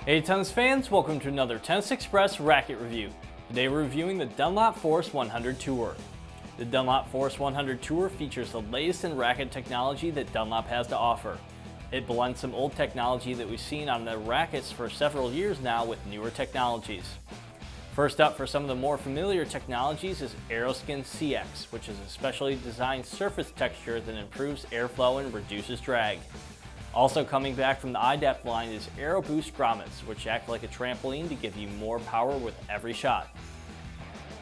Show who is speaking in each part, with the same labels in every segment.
Speaker 1: Hey tennis fans, welcome to another Tennis Express racket review. Today we're reviewing the Dunlop Force 100 Tour. The Dunlop Force 100 Tour features the latest in racket technology that Dunlop has to offer. It blends some old technology that we've seen on the rackets for several years now with newer technologies. First up for some of the more familiar technologies is Aeroskin CX, which is a specially designed surface texture that improves airflow and reduces drag. Also coming back from the iDepth line is Aero Boost grommets, which act like a trampoline to give you more power with every shot.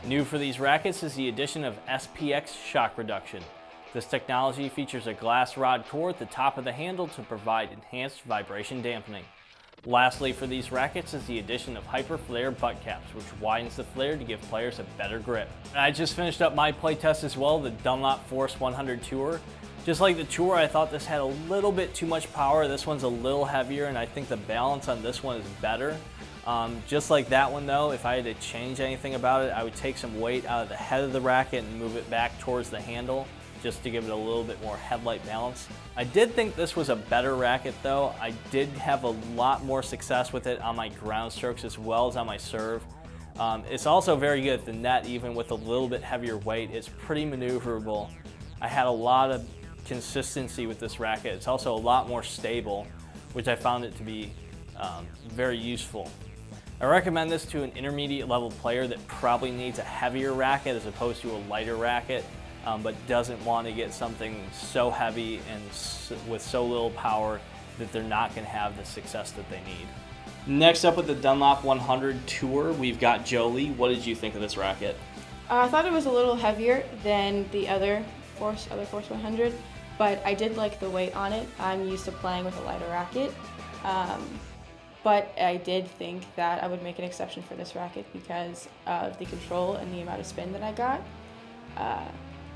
Speaker 1: New for these rackets is the addition of Spx Shock Reduction. This technology features a glass rod core at the top of the handle to provide enhanced vibration dampening. Lastly for these rackets is the addition of Hyper Flare butt caps, which widens the flare to give players a better grip. And I just finished up my playtest as well, the Dunlop Force 100 Tour. Just like the Tour, I thought this had a little bit too much power. This one's a little heavier, and I think the balance on this one is better. Just like that one though, if I had to change anything about it, I would take some weight out of the head of the racket and move it back towards the handle, just to give it a little bit more headlight balance. I did think this was a better racket though. I did have a lot more success with it on my ground strokes as well as on my serve. It's also very good at the net, even with a little bit heavier weight. It's pretty maneuverable. I had a lot of consistency with this racket. It's also a lot more stable, which I found it to be very useful. I recommend this to an intermediate level player that probably needs a heavier racket as opposed to a lighter racket, but doesn't want to get something so heavy and with so little power that they're not going to have the success that they need. Next up with the Dunlop 100 Tour, we've got Jolie. What did you think of this racket?
Speaker 2: I thought it was a little heavier than the other Force 100, but I did like the weight on it. I'm used to playing with a lighter racket, but I did think that I would make an exception for this racket because of the control and the amount of spin that I got.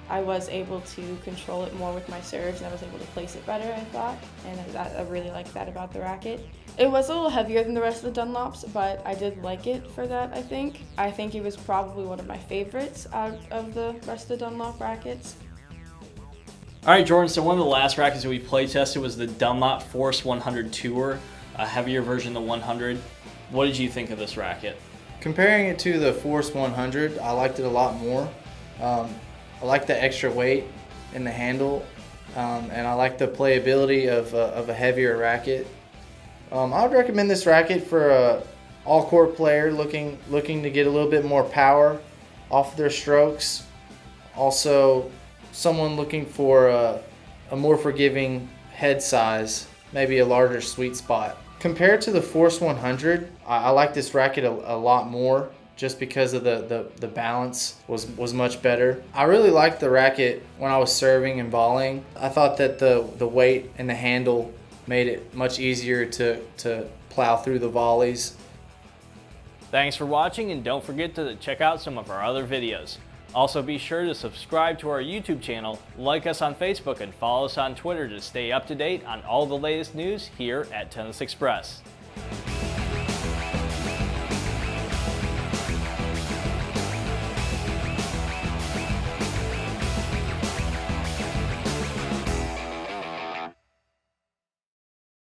Speaker 2: I was able to control it more with my serves, and I was able to place it better, I thought, and I really liked that about the racket. It was a little heavier than the rest of the Dunlops, but I did like it for that, I think. I think it was probably one of my favorites out of the rest of the Dunlop rackets.
Speaker 1: Alright Jordan, so one of the last rackets that we play tested was the Dunlop Force 100 Tour, a heavier version of the 100. What did you think of this racket?
Speaker 3: Comparing it to the Force 100, I liked it a lot more. I like the extra weight in the handle, and I like the playability of a heavier racket. I would recommend this racket for a all-court player looking to get a little bit more power off their strokes. Also, someone looking for a more forgiving head size, maybe a larger sweet spot. Compared to the Force 100, I like this racket a lot more, just because of the balance was much better. I really liked the racket when I was serving and volleying. I thought that the weight and the handle made it much easier to plow through the volleys.
Speaker 1: Thanks for watching, and don't forget to check out some of our other videos. Also be sure to subscribe to our YouTube channel, like us on Facebook, and follow us on Twitter to stay up to date on all the latest news here at Tennis Express.